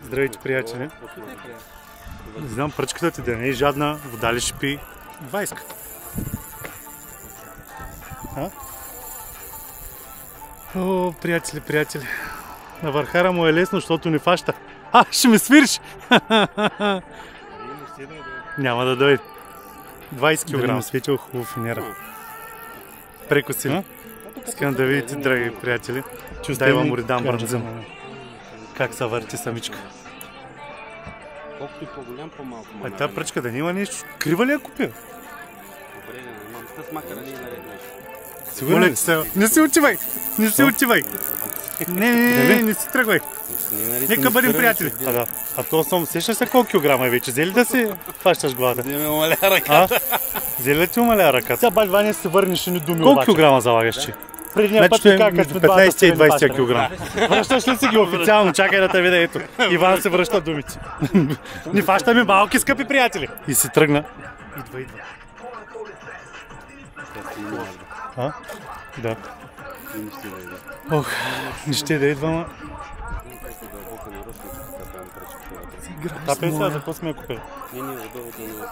Здравейте, приятели! Не знам, пръчката ти да не е жадна, вода ли ще пи? Вайска. О, приятели! На върхара му е лесно, защото не фаща. Ще ме свириш! Няма да дойде. 20 кг светил хубаво финера. Прекоси. Искам да видите, драги приятели. Дай вам уридам бранзъм. Как се върти самичка. Колкото и по-голям, по-малко. Тази пръчка да няма нещо. Крива ли я купя? Добре, с макара не е наред нещо. Сигурно ли? Не си отивай! Не си отивай! Не си тръгвай! Нека бъдем приятели. А то съм, сещаш се колко килограма е вече? Взели да си фащаш главата? Да ми умаля ръката. Взели да ти умаля ръката? Сега бай Ваня се върнеш и ни думи. Колко килограма залагаш, че? Предния път ти как между 15 и 20 кг. Връщаш ли си ги официално? Чакай да те видя, ето. Иван се връща думите. Ни фащаме малки, скъпи приятели. И си тръгна. Идва. Да. Ох, не ще да идва, Та пенсия за какво сме я купили? Не, отдолу да не ударим.